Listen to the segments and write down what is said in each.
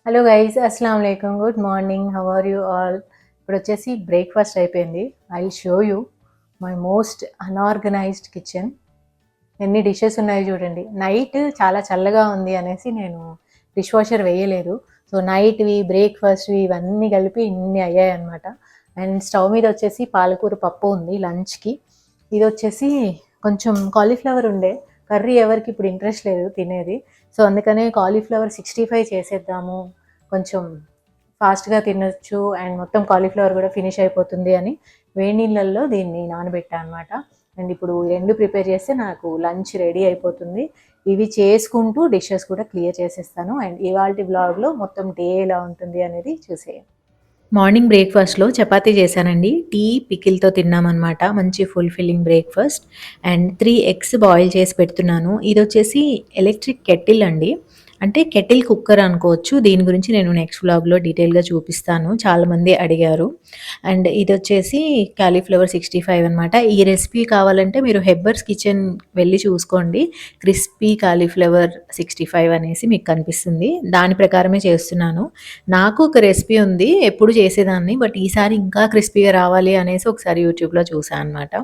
Hello guys, అస్సలం వాలేకుమ్. Good morning, how are you all? ఇప్పుడు వచ్చేసి బ్రేక్ఫాస్ట్ అయిపోయింది. I show you my most unorganized kitchen. ఎన్ని డిషెస్ ఉన్నాయో చూడండి. నైట్ చాలా చల్లగా ఉంది అనేసి నేను డిష్ వాషర్ వేయలేదు. సో నైట్వి, బ్రేక్ఫాస్ట్వి ఇవన్నీ కలిపి ఇన్ని అయ్యాయి అనమాట. అండ్ స్టవ్ మీద వచ్చేసి పాలకూర పప్పు ఉంది లంచ్కి. ఇది వచ్చేసి కొంచెం కాలీఫ్లవర్ ఉండే కర్రీ, ఎవరికి ఇప్పుడు ఇంట్రెస్ట్ లేదు తినేది. సో అందుకనే కాలీఫ్లవర్ 65 చేసేద్దాము, కొంచెం ఫాస్ట్గా తినొచ్చు అండ్ మొత్తం కాలీఫ్లవర్ కూడా ఫినిష్ అయిపోతుంది అని వేడి నీళ్ళల్లో దీన్ని నానబెట్టా అనమాట. అండ్ ఇప్పుడు ఈ రెండు ప్రిపేర్ చేస్తే నాకు లంచ్ రెడీ అయిపోతుంది. ఇవి చేసుకుంటూ డిషెస్ కూడా క్లియర్ చేసేస్తాను. అండ్ ఇవాల్టి వ్లాగ్లో మొత్తం డే ఎలా ఉంటుంది అనేది చూసేయండి. మార్నింగ్ బ్రేక్ఫాస్ట్లో చపాతీ చేశానండి. టీ పికిల్తో తిన్నామన్నమాట. మంచి fulfilling breakfast. And 3 eggs boil చేసి పెడుతున్నాను. ఇది వచ్చేసి ఎలక్ట్రిక్ కెటిల్ అండి, అంటే కెటిల్ కుక్కర్ అనుకోవచ్చు. దీని గురించి నేను నెక్స్ట్ వ్లాగ్లో డీటెయిల్గా చూపిస్తాను, చాలామంది అడిగారు. అండ్ ఇది వచ్చేసి కాలీఫ్లవర్ 65 అనమాట. ఈ రెసిపీ కావాలంటే మీరు హెబ్బర్స్ కిచెన్ వెళ్ళి చూసుకోండి. క్రిస్పీ కాలీఫ్లవర్ 65 అనేసి మీకు కనిపిస్తుంది. దాని ప్రకారమే చేస్తున్నాను. నాకు ఒక రెసిపీ ఉంది, ఎప్పుడు చేసేదాన్ని, బట్ ఈసారి ఇంకా క్రిస్పీగా రావాలి అనేసి ఒకసారి యూట్యూబ్లో చూసాను అనమాట.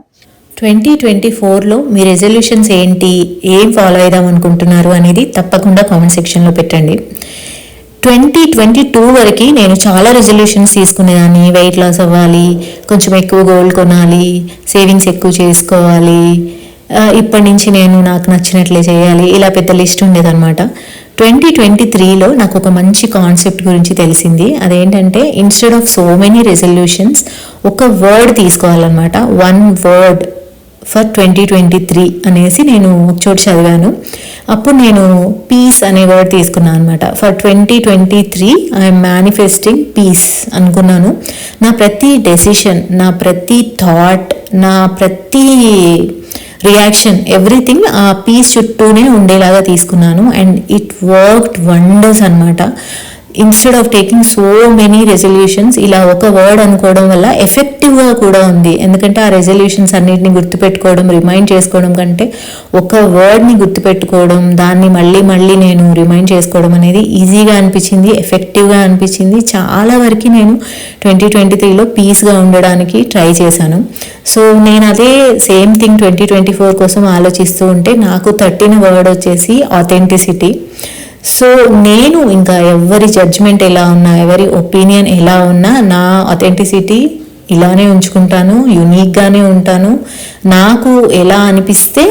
2024లో మీ రెజల్యూషన్స్ ఏంటి, ఏం ఫాలో అయిదాం అనుకుంటున్నారు అనేది తప్పకుండా కామెంట్ సెక్షన్లో పెట్టండి. 2022 వరకు నేను చాలా రెజల్యూషన్స్ తీసుకునేదాన్ని. వెయిట్ లాస్ అవ్వాలి, కొంచెం ఎక్కువ గోల్డ్ కొనాలి, సేవింగ్స్ ఎక్కువ చేసుకోవాలి, ఇప్పటి నుంచి నేను నాకు నచ్చినట్లే చేయాలి, ఇలా పెద్ద లిస్ట్ ఉండేదన్నమాట. 2023లో నాకు ఒక మంచి కాన్సెప్ట్ గురించి తెలిసింది. అదేంటంటే instead of so many resolutions ఒక వర్డ్ తీసుకోవాలన్నమాట. 1 వర్డ్ ఫర్ 2023 అనేసి నేను ఒక చోటు చదివాను. అప్పుడు నేను పీస్ అనే వర్డ్ తీసుకున్నాను అనమాట. ఫర్ 2023 ఐఎమ్ మేనిఫెస్టింగ్ పీస్ అనుకున్నాను. నా ప్రతి డెసిషన్, నా ప్రతి థాట్, నా ప్రతి రియాక్షన్, ఎవ్రీథింగ్ ఆ పీస్ చుట్టూనే ఉండేలాగా తీసుకున్నాను. అండ్ ఇట్ వర్క్డ్ వండర్స్ అనమాట. Instead of taking so many resolutions, ఇలా ఒక వర్డ్ అనుకోవడం వల్ల ఎఫెక్టివ్గా కూడా ఉంది. ఎందుకంటే ఆ రెజల్యూషన్స్ అన్నిటిని గుర్తుపెట్టుకోవడం, రిమైండ్ చేసుకోవడం కంటే ఒక వర్డ్ని గుర్తుపెట్టుకోవడం, దాన్ని మళ్ళీ మళ్ళీ నేను రిమైండ్ చేసుకోవడం అనేది ఈజీగా అనిపించింది, ఎఫెక్టివ్గా అనిపించింది. చాలా వరకు నేను 2023లో పీస్గా ఉండడానికి ట్రై చేశాను. సో నేను అదే సేమ్ థింగ్ 2024 కోసం ఆలోచిస్తూ ఉంటే నాకు తట్టిన వర్డ్ వచ్చేసి ఆథెంటిసిటీ. సో నేను ఇంకా ఎవరి జడ్జ్మెంట్ ఎలా ఉన్నా, ఎవరి ఒపీనియన్ ఎలా ఉన్నా, నా ఆథెంటిసిటీ ఇలానే ఉంచుకుంటాను, యూనిక్గానే ఉంటాను. నాకు ఎలా అనిపిస్తే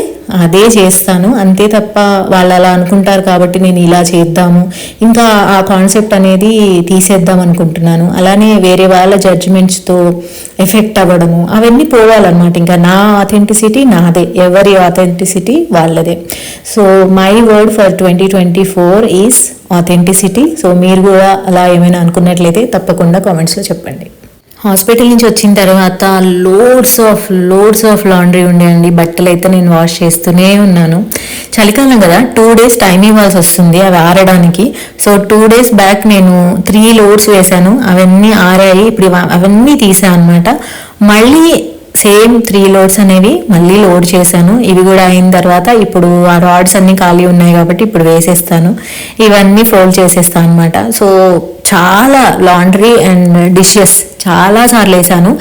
అదే చేస్తాను, అంతే తప్ప వాళ్ళు అలా అనుకుంటారు కాబట్టి నేను ఇలా చేద్దాము, ఇంకా ఆ కాన్సెప్ట్ అనేది తీసేద్దాం అనుకుంటున్నాను. అలానే వేరే వాళ్ళ జడ్జిమెంట్స్తో ఎఫెక్ట్ అవ్వడము అవన్నీ పోవాలన్నమాట. ఇంకా నా ఆథెంటిసిటీ నాదే, ఎవరి ఆథెంటిసిటీ వాళ్ళదే. So my word for 2024 is authenticity. So మీరు కూడా అలా ఏమైనా అనుకున్నట్లయితే తప్పకుండా కామెంట్స్లో చెప్పండి. హాస్పిటల్ నుంచి వచ్చిన తర్వాత లోడ్స్ ఆఫ్ లాండ్రీ ఉండేయండి. బట్టలు అయితే నేను వాష్ చేస్తూనే ఉన్నాను. చలికాలం కదా, 2 days టైం ఇవ్వాల్సి వస్తుంది అవి ఆరడానికి. సో 2 days బ్యాక్ నేను 3 loads వేశాను, అవన్నీ ఆరాయి. ఇప్పుడు అవన్నీ తీసాను అనమాట. మళ్ళీ సేమ్ 3 loads అనేవి మళ్ళీ లోడ్ చేశాను. ఇవి కూడా అయిన తర్వాత ఇప్పుడు ఆ రాడ్స్ అన్నీ ఖాళీ ఉన్నాయి కాబట్టి ఇప్పుడు వేసేస్తాను, ఇవన్నీ ఫోల్డ్ చేసేస్తాను అనమాట. సో చాలా లాండ్రీ అండ్ డిషెస్ చాలాసార్లు వేసాను.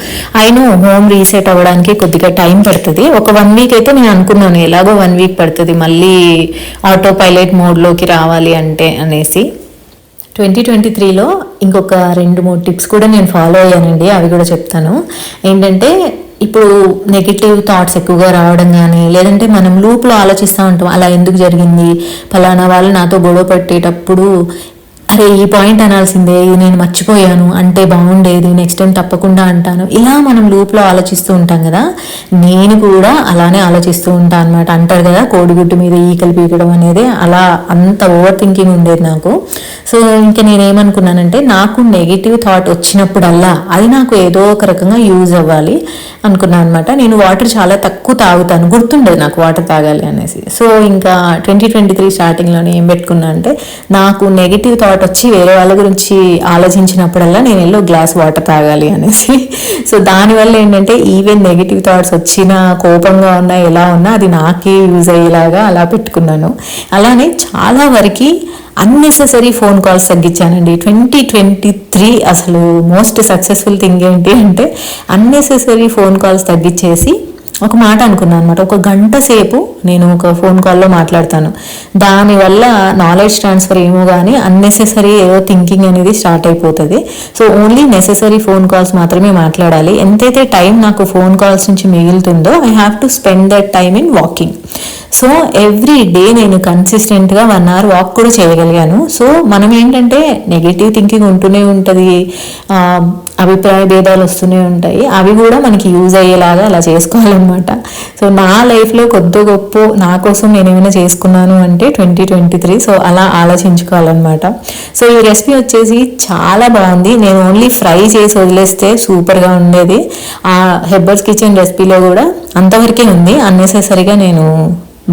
అయినా హోమ్ రీసెట్ అవ్వడానికి కొద్దిగా టైం పడుతుంది. ఒక 1 week అయితే నేను అనుకున్నాను, ఎలాగో 1 week పడుతుంది మళ్ళీ ఆటో పైలట్ మోడ్లోకి రావాలి అంటే అనేసి. 2023లో ఇంకొక 2-3 టిప్స్ కూడా నేను ఫాలో అయ్యానండి, అవి కూడా చెప్తాను. ఏంటంటే ఇప్పుడు నెగిటివ్ థాట్స్ ఎక్కువగా రావడం కానీ, లేదంటే మనం లూప్లో ఆలోచిస్తూ ఉంటాం, అలా ఎందుకు జరిగింది, ఫలానా వాళ్ళు నాతో గొడవ పట్టేటప్పుడు అరే ఈ పాయింట్ అనాల్సిందే, ఇది నేను మర్చిపోయాను అంటే బాగుండేది, నెక్స్ట్ టైం తప్పకుండా అంటాను, ఇలా మనం లూప్లో ఆలోచిస్తూ ఉంటాం కదా. నేను కూడా అలానే ఆలోచిస్తూ ఉంటాను అనమాట. అంటారు కదా కోడిగుడ్డు మీద ఈకలు పీకడం అనేది, అలా అంత ఓవర్ థింకింగ్ ఉండేది నాకు. సో ఇంకా నేనేమనుకున్నానంటే నాకు నెగిటివ్ థాట్ వచ్చినప్పుడల్లా అది నాకు ఏదో ఒక రకంగా యూజ్ అవ్వాలి అనుకున్నాను అనమాట. నేను వాటర్ చాలా తక్కువ తాగుతాను, గుర్తుండదు నాకు వాటర్ తాగాలి అనేసి. సో ఇంకా 2023 స్టార్టింగ్లోనే ఏం పెట్టుకున్నా అంటే నాకు నెగిటివ్ థాట్ వచ్చి వేరే వాళ్ళ గురించి ఆలోచించినప్పుడల్లా నేను వెళ్ళి ఒక గ్లాస్ వాటర్ తాగాలి అనేసి. సో దానివల్ల ఏంటంటే ఈవెన్ నెగిటివ్ థాట్స్ వచ్చినా, కోపంగా ఉన్నా, ఎలా ఉన్నా అది నాకే యూజ్ అయ్యేలాగా అలా పెట్టుకున్నాను. అలానే చాలా వరకు అన్నెసెసరీ ఫోన్ కాల్స్ తగ్గించానండి. 2023 అసలు మోస్ట్ సక్సెస్ఫుల్ థింగ్ ఏంటి అంటే అన్నెసెసరీ ఫోన్ కాల్స్ తగ్గించేసి ఒక మాట అనుకున్నాను అనమాట. ఒక గంట సేపు నేను ఒక ఫోన్ కాల్లో మాట్లాడతాను, దానివల్ల నాలెడ్జ్ ట్రాన్స్ఫర్ ఏమో కానీ అన్నెసెసరీ ఏదో థింకింగ్ అనేది స్టార్ట్ అయిపోతుంది. So only necessary phone calls మాత్రమే మాట్లాడాలి. ఎంతైతే టైం నాకు ఫోన్ కాల్స్ నుంచి మిగులుతుందో I have to spend that time in walking. So every day నేను కన్సిస్టెంట్గా 1 hour వాక్ కూడా చేయగలిగాను. సో మనం ఏంటంటే నెగిటివ్ థింకింగ్ ఉంటూనే ఉంటుంది, అభిప్రాయ భేదాలు వస్తూనే ఉంటాయి, అవి కూడా మనకి యూజ్ అయ్యేలాగా అలా చేసుకోవాలన్నమాట. సో నా లైఫ్లో కొద్ది గొప్ప నా కోసం నేను ఏమైనా చేసుకున్నాను అంటే 2023. సో అలా ఆలోచించుకోవాలన్నమాట. సో ఈ రెసిపీ వచ్చేసి చాలా బాగుంది. నేను ఓన్లీ ఫ్రై చేసి వదిలేస్తే సూపర్గా ఉండేది. ఆ హెబ్బర్స్ కిచెన్ రెసిపీలో కూడా అంతవరకే ఉంది. అన్నెసెసరీగా నేను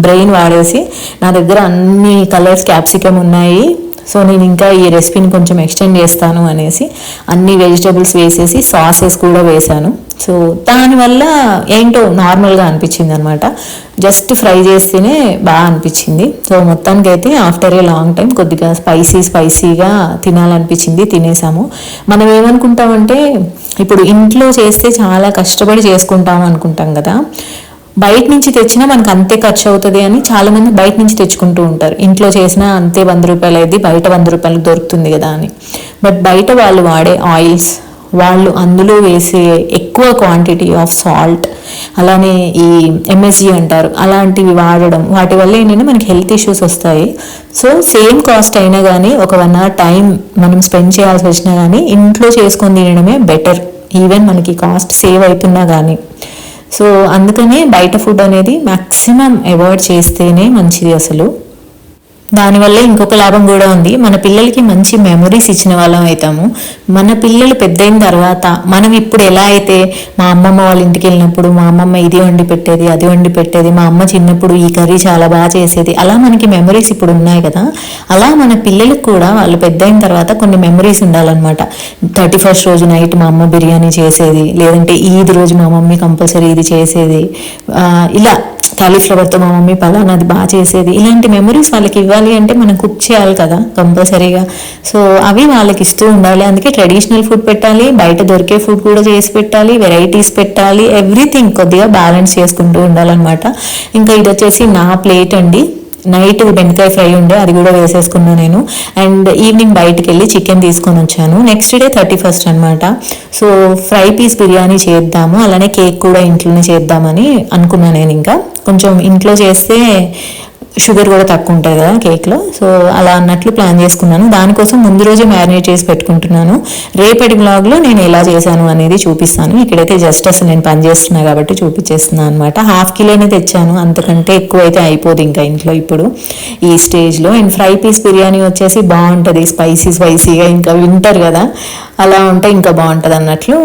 బ్రెయిన్ వాడేసి, నా దగ్గర అన్ని కలర్స్ క్యాప్సికమ్ ఉన్నాయి, సో నేను ఇంకా ఈ రెసిపీని కొంచెం ఎక్స్టెండ్ చేస్తాను అనేసి అన్ని వెజిటబుల్స్ వేసేసి సాసెస్ కూడా వేసాను. సో దానివల్ల ఏంటో నార్మల్గా అనిపించింది అనమాట. జస్ట్ ఫ్రై చేస్తేనే బాగా అనిపించింది. సో మొత్తానికైతే ఆఫ్టర్ ఏ లాంగ్ టైం కొద్దిగా స్పైసీగా తినాలనిపించింది, తినేసాము. మనం ఏమనుకుంటామంటే ఇప్పుడు ఇంట్లో చేస్తే చాలా కష్టపడి చేసుకుంటాం అనుకుంటాం కదా, బయట నుంచి తెచ్చినా మనకు అంతే ఖర్చు అవుతుంది అని చాలా మంది బయట నుంచి తెచ్చుకుంటూ ఉంటారు. ఇంట్లో చేసినా అంతే 100 రూపాయలు అయింది, బయట 100 రూపాయలకు దొరుకుతుంది కదా అని. బట్ బయట వాళ్ళు వాడే ఆయిల్స్, వాళ్ళు అందులో వేసే ఎక్కువ క్వాంటిటీ ఆఫ్ సాల్ట్, అలానే ఈ MSG అంటారు, అలాంటివి వాడడం, వాటి వల్ల ఏంటంటే మనకి హెల్త్ ఇష్యూస్ వస్తాయి. సో సేమ్ కాస్ట్ అయినా కానీ ఒక 1 hour టైం మనం స్పెండ్ చేయాల్సి వచ్చినా కానీ ఇంట్లో చేసుకొని తినడమే బెటర్, ఈవెన్ మనకి కాస్ట్ సేవ్ అవుతున్నా కానీ. సో అందుకనే బయట ఫుడ్ అనేది మ్యాక్సిమం అవాయిడ్ చేస్తేనే మంచిది అసలు. దానివల్ల ఇంకొక లాభం కూడా ఉంది, మన పిల్లలకి మంచి మెమరీస్ ఇచ్చిన వాళ్ళం అవుతాము. మన పిల్లలు పెద్దయిన తర్వాత మనం ఇప్పుడు ఎలా అయితే మా అమ్మమ్మ వాళ్ళ ఇంటికి వెళ్ళినప్పుడు మా అమ్మమ్మ ఇది వండి పెట్టేది, అది వండి పెట్టేది, మా అమ్మ చిన్నప్పుడు ఈ కర్రీ చాలా బాగా చేసేది, అలా మనకి మెమరీస్ ఇప్పుడు ఉన్నాయి కదా, అలా మన పిల్లలకు కూడా వాళ్ళు పెద్దయిన తర్వాత కొన్ని మెమరీస్ ఉండాలన్నమాట. 31st రోజు నైట్ మా అమ్మ బిర్యానీ చేసేది, లేదంటే ఈద్ రోజు మా మమ్మీ కంపల్సరీ ఇది చేసేది, ఇలా కాలీఫ్లవర్తో మా మమ్మీ పలానాది బాగా చేసేది, ఇలాంటి మెమరీస్ వాళ్ళకి ఇవ్వాలి అంటే మనం కుక్ చేయాలి కదా కంపల్సరీగా. సో అవి వాళ్ళకి ఇస్తూ ఉండాలి. అందుకే ట్రెడిషనల్ ఫుడ్ పెట్టాలి, బయట దొరికే ఫుడ్ కూడా చేసి పెట్టాలి, వెరైటీస్ పెట్టాలి, ఎవ్రీథింగ్ కొద్దిగా బ్యాలెన్స్ చేసుకుంటూ ఉండాలన్నమాట. ఇంకా ఇది వచ్చేసి నా ప్లేట్ అండి. నైట్ బెండకాయ ఫ్రై ఉండే, అది కూడా వేసేసుకున్నాను నేను. అండ్ ఈవినింగ్ బయటికి వెళ్ళి చికెన్ తీసుకొని వచ్చాను. నెక్స్ట్ డే 31st అనమాట. సో ఫ్రై పీస్ బిర్యానీ చేద్దాము, అలానే కేక్ కూడా ఇంట్లోనే చేద్దామని అనుకున్నాను నేను. ఇంకా కొంచెం ఇంట్లో చేస్తే షుగర్ కూడా తక్కువ ఉంటుంది కదా కేక్లో, సో అలా అన్నట్లు ప్లాన్ చేసుకున్నాను. దానికోసం ముందు రోజే మ్యారినేట్ చేసి పెట్టుకుంటున్నాను. రేపటి బ్లాగ్లో నేను ఎలా చేశాను అనేది చూపిస్తాను. ఇక్కడైతే జస్ట్ అసలు నేను పని చేస్తున్నా కాబట్టి చూపించేస్తున్నాను అనమాట. 1/2 కిలోనే తెచ్చాను, అంతకంటే ఎక్కువ అయితే అయిపోదు ఇంకా ఇంట్లో ఇప్పుడు ఈ స్టేజ్లో. అండ్ ఫ్రై పీస్ బిర్యానీ వచ్చేసి బాగుంటుంది, స్పైసీగా, ఇంకా వింటర్ కదా అలా ఉంటే ఇంకా బాగుంటుంది అన్నట్లు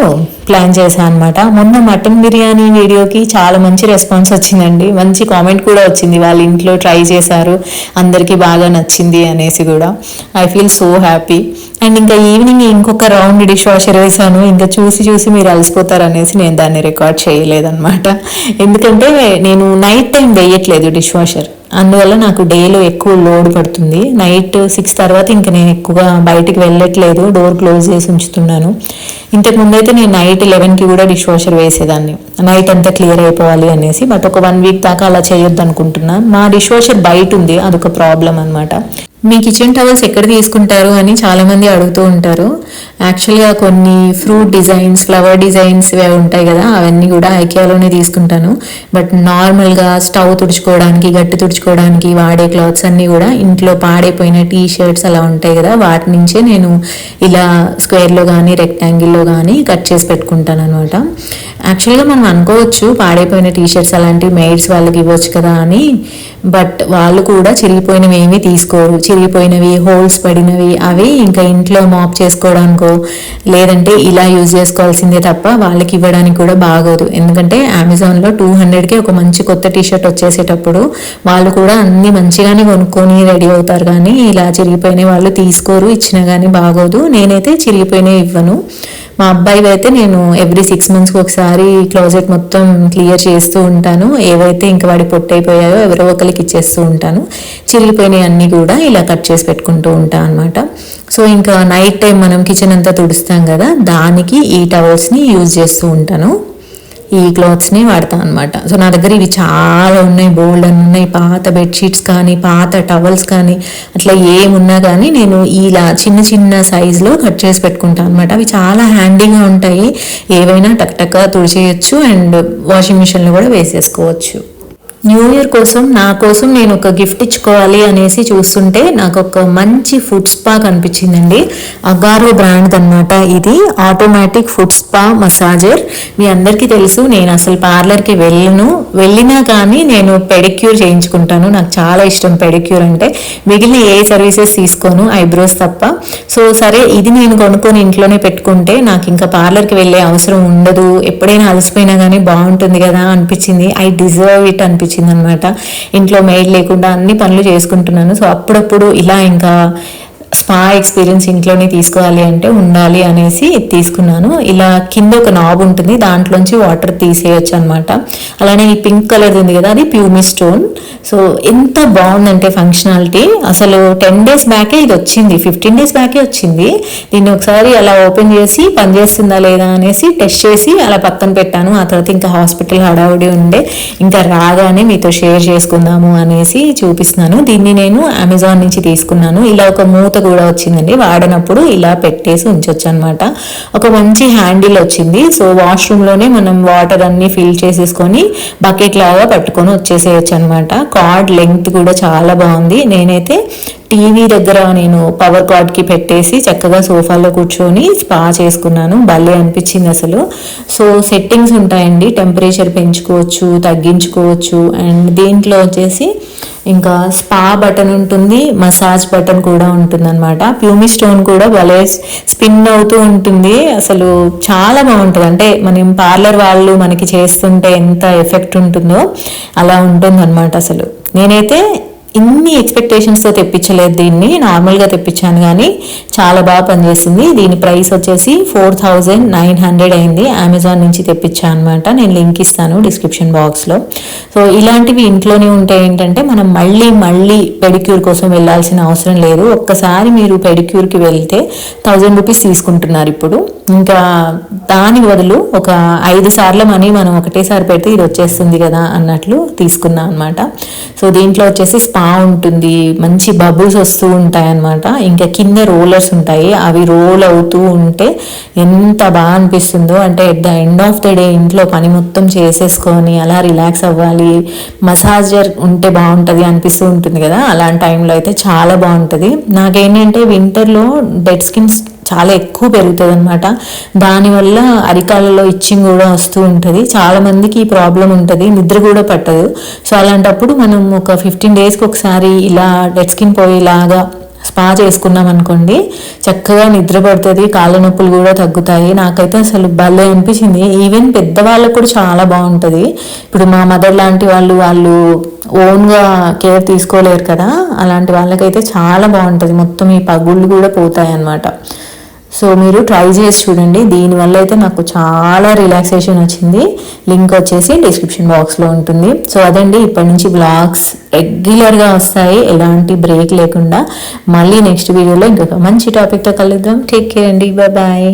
ప్లాన్ చేశాను అనమాట. మొన్న మటన్ బిర్యానీ వీడియోకి చాలా మంచి రెస్పాన్స్ వచ్చిందండి, మంచి కామెంట్ కూడా వచ్చింది, వాళ్ళ ఇంట్లో ట్రై చేశారు, అందరికీ బాగా నచ్చింది అనేసి కూడా. I feel so happy. And ఇంకా ఈవినింగ్ ఇంకొక రౌండ్ డిష్ వాషర్ వేసాను. ఇంకా చూసి మీరు అలసిపోతారు అనేసి నేను దాన్ని రికార్డ్ చేయలేదన్నమాట. ఎందుకంటే నేను నైట్ టైం వేయట్లేదు డిష్ వాషర్, అందువల్ల నాకు డేలో ఎక్కువ లోడ్ పడుతుంది. నైట్ 6 తర్వాత ఇంకా నేను ఎక్కువగా బయటికి వెళ్ళట్లేదు, డోర్ క్లోజ్ చేసి ఉంచుతున్నాను. ఇంతకు ముందు అయితే నేను నైట్ 11కి కూడా డిష్ వాషర్ వేసేదాన్ని, నైట్ అంతా క్లియర్ అయిపోవాలి అనేసి. బట్ ఒక 1 వీక్ దాకా అలా చేయొద్దు అనుకుంటున్నాను. మా డిష్ వాషర్ బయట ఉంది, అదొక ప్రాబ్లం అనమాట. మీ కిచెన్ టవల్స్ ఎక్కడ తీసుకుంటారు అని చాలామంది అడుగుతూ ఉంటారు. యాక్చువల్గా కొన్ని ఫ్రూట్ డిజైన్స్, ఫ్లవర్ డిజైన్స్ ఇవి ఉంటాయి కదా, అవన్నీ కూడా ఐకియాలోనే తీసుకుంటాను. బట్ నార్మల్గా స్టవ్ తుడుచుకోవడానికి, గట్టి తుడుచుకోవడానికి వాడే క్లాత్స్ అన్నీ కూడా ఇంట్లో పాడైపోయిన టీ-షర్ట్స్ అలా ఉంటాయి కదా, వాటి నుంచే నేను ఇలా స్క్వేర్లో కానీ రెక్టాంగిల్లో కానీ కట్ చేసి పెట్టుకుంటాను అనమాట. యాక్చువల్గా మనం అనుకోవచ్చు పాడైపోయిన టీషర్ట్స్ అలాంటివి మెయిడ్స్ వాళ్ళకి ఇవ్వచ్చు కదా అని, బట్ వాళ్ళు కూడా చిరిగిపోయినవి ఏమీ తీసుకోరు. చిరిగిపోయినవి, హోల్స్ పడినవి అవి ఇంకా ఇంట్లో మాప్ చేసుకోవడానికో లేదంటే ఇలా యూజ్ చేసుకోవాల్సిందే తప్ప వాళ్ళకి ఇవ్వడానికి కూడా బాగోదు. ఎందుకంటే అమెజాన్లో 200కి ఒక మంచి కొత్త టీషర్ట్ వచ్చేసేటప్పుడు వాళ్ళు కూడా అన్ని మంచిగానే కొనుక్కొని రెడీ అవుతారు, కానీ ఇలా చిరిగిపోయిన వాళ్ళు తీసుకోరు, ఇచ్చినా కానీ బాగోదు. నేనైతే చిరిగిపోయినవి ఇవ్వను. మా అబ్బాయి అయితే నేను ఎవ్రీ 6 monthsకి ఒకసారి క్లోజెట్ మొత్తం క్లియర్ చేస్తూ ఉంటాను. ఏవైతే ఇంకా వాడి పొట్టయిపోయాయో ఎవరో ఒకరికి ఇచ్చేస్తూ ఉంటాను. చిరిగిపోయినవి అన్నీ కూడా ఇలా కట్ చేసి పెట్టుకుంటూ ఉంటాను అనమాట. సో ఇంకా నైట్ టైం మనం కిచెన్ అంతా తుడుస్తాం కదా, దానికి ఈ టవల్స్ని యూజ్ చేస్తూ ఉంటాను. ఈ క్లాత్స్ని వాడతాను అనమాట. సో నా దగ్గర ఇవి చాలా ఉన్నాయి, బోల్డ్ అని ఉన్నాయి. పాత బెడ్షీట్స్ కానీ పాత టవల్స్ కానీ అట్లా ఏమున్నా కానీ నేను ఇలా చిన్న చిన్న సైజులో కట్ చేసి పెట్టుకుంటాను అనమాట. అవి చాలా హ్యాండీగా ఉంటాయి, ఏవైనా టక్ టక్గా తుడిచేయచ్చు అండ్ వాషింగ్ మిషన్లో కూడా వేసేసుకోవచ్చు. న్యూ ఇయర్ కోసం నా కోసం నేను ఒక గిఫ్ట్ ఇచ్చుకోవాలి అనేసి చూస్తుంటే నాకు ఒక మంచి ఫుడ్ స్పా కనిపించిందండి. అగారో బ్రాండ్ అనమాట. ఇది ఆటోమేటిక్ ఫుడ్ స్పా మసాజర్. మీ అందరికీ తెలుసు నేను అసలు పార్లర్కి వెళ్ళినా కానీ నేను పెడిక్యూర్ చేయించుకుంటాను. నాకు చాలా ఇష్టం పెడిక్యూర్ అంటే. మిగిలిన ఏ సర్వీసెస్ తీసుకోను, ఐబ్రోస్ తప్ప. సో సరే ఇది నేను కొనుక్కొని ఇంట్లోనే పెట్టుకుంటే నాకు ఇంకా పార్లర్కి వెళ్ళే అవసరం ఉండదు, ఎప్పుడైనా అలసిపోయినా కానీ బాగుంటుంది కదా అనిపించింది. ఐ డిజర్వ్ ఇట్ అనిపించింది అనమాట. ఇంట్లో మెయిడ్ లేకుండా అన్ని పనులు చేసుకుంటున్నాను. సో అప్పుడప్పుడు ఇలా ఇంకా స్పా ఎక్స్పీరియన్స్ ఇంట్లోనే తీసుకోవాలి అంటే ఉండాలి అనేసి తీసుకున్నాను. ఇలా కింద ఒక నాబ్ ఉంటుంది, దాంట్లోంచి వాటర్ తీసేయచ్చు అనమాట. అలానే ఈ పింక్ కలర్ ఉంది కదా, అది ప్యూమి స్టోన్. సో ఎంత బాగుందంటే ఫంక్షనాలిటీ. అసలు 10 days బ్యాకే ఇది వచ్చింది, 15 days బ్యాకే వచ్చింది. దీన్ని ఒకసారి అలా ఓపెన్ చేసి పనిచేస్తుందా లేదా అనేసి టెస్ట్ చేసి అలా పక్కన పెట్టాను. ఆ తర్వాత ఇంకా హాస్పిటల్ హడావుడి ఉండే, ఇంకా రాగానే మీతో షేర్ చేసుకుందాము అనేసి చూపిస్తున్నాను. దీన్ని నేను అమెజాన్ నుంచి తీసుకున్నాను. ఇలా ఒక మూత కూడా వచ్చిందండి, వాడినప్పుడు ఇలా పెట్టేసి ఉంచొచ్చు అనమాట. ఒక మంచి హ్యాండిల్ వచ్చింది. సో వాష్రూమ్లోనే మనం వాటర్ అన్ని ఫిల్ చేసేసుకొని బకెట్ లాగా పట్టుకొని వచ్చేసేయచ్చు అనమాట. కార్డ్ లెంగ్త్ కూడా చాలా బాగుంది. నేనైతే టీవీ దగ్గర నేను పవర్ కార్డ్కి పెట్టేసి చక్కగా సోఫాలో కూర్చొని స్పా చేసుకున్నాను. భలే అనిపించింది అసలు. సో సెట్టింగ్స్ ఉంటాయండి, టెంపరేచర్ పెంచుకోవచ్చు, తగ్గించుకోవచ్చు. అండ్ దీంట్లో వచ్చేసి ఇంకా స్పా బటన్ ఉంటుంది, మసాజ్ బటన్ కూడా ఉంటుంది అనమాట. ప్యూమి స్టోన్ కూడా భలే స్పిన్ అవుతూ ఉంటుంది. అసలు చాలా బాగుంటుంది. అంటే మనం పార్లర్ వాళ్ళు మనకి చేస్తుంటే ఎంత ఎఫెక్ట్ ఉంటుందో అలా ఉంటుంది అనమాట. అసలు నేనైతే ఇన్ని ఎక్స్పెక్టేషన్స్తో తెప్పించలేదు, దీన్ని నార్మల్గా తెప్పించాను కానీ చాలా బాగా పనిచేసింది. దీని ప్రైస్ వచ్చేసి 4900 అయింది. అమెజాన్ నుంచి తెప్పించాను అనమాట. నేను లింక్ ఇస్తాను డిస్క్రిప్షన్ బాక్స్లో. సో ఇలాంటివి ఇంట్లోనే ఉంటే ఏంటంటే మనం మళ్ళీ పెడిక్యూర్ కోసం వెళ్ళాల్సిన అవసరం లేదు. ఒక్కసారి మీరు పెడిక్యూర్కి వెళ్తే 1000 రూపీస్ తీసుకుంటున్నారు ఇప్పుడు. ఇంకా దాని బదులు ఒక 5 సార్లు మనీ మనం ఒకటేసారి పెడితే ఇది వచ్చేస్తుంది కదా అన్నట్లు తీసుకున్నాం అనమాట. సో దీంట్లో వచ్చేసి స్పా ఉంటుంది, మంచి బబుల్స్ వస్తూ ఉంటాయి అనమాట. ఇంకా కింద రోలర్స్ ఉంటాయి, అవి రోల్ అవుతూ ఉంటే ఎంత బాగా అనిపిస్తుందో. అంటే at the end of the day ఇంట్లో పని మొత్తం చేసేసుకొని అలా రిలాక్స్ అవ్వాలి, మసాజర్ ఉంటే బాగుంటుంది అనిపిస్తూ ఉంటుంది కదా, అలాంటి టైంలో అయితే చాలా బాగుంటుంది. నాకేంటంటే వింటర్లో డెడ్ స్కిన్స్ చాలా ఎక్కువ పెరుగుతుంది అనమాట. దానివల్ల అరికాలలో ఇచ్చింగ్ కూడా వస్తూ ఉంటుంది. చాలా మందికి ఈ ప్రాబ్లం ఉంటుంది, నిద్ర కూడా పట్టదు. సో అలాంటప్పుడు మనం ఒక 15 daysకి ఒకసారి ఇలా డెడ్ స్కిన్ పోయేలాగా స్పా చేసుకున్నాం అనుకోండి, చక్కగా నిద్ర పడుతుంది, కాళ్ళ నొప్పులు కూడా తగ్గుతాయి. నాకైతే అసలు భలే అనిపించింది. ఈవెన్ పెద్దవాళ్ళకు కూడా చాలా బాగుంటుంది. ఇప్పుడు మా మదర్ లాంటి వాళ్ళు ఓన్గా కేర్ తీసుకోలేరు కదా, అలాంటి వాళ్ళకైతే చాలా బాగుంటుంది. మొత్తం ఈ పగుళ్ళు కూడా పోతాయి అన్నమాట. సో మీరు ట్రై చేసి చూడండి. దీనివల్ల అయితే నాకు చాలా రిలాక్సేషన్ వచ్చింది. లింక్ వచ్చేసి డిస్క్రిప్షన్ బాక్స్లో ఉంటుంది. సో అదండి, ఇప్పటి నుంచి బ్లాగ్స్ రెగ్యులర్గా వస్తాయి, ఎలాంటి బ్రేక్ లేకుండా. మళ్ళీ నెక్స్ట్ వీడియోలో ఇంకొక మంచి టాపిక్తో కలుద్దాం. టేక్ కేర్ అండి, బాయ్.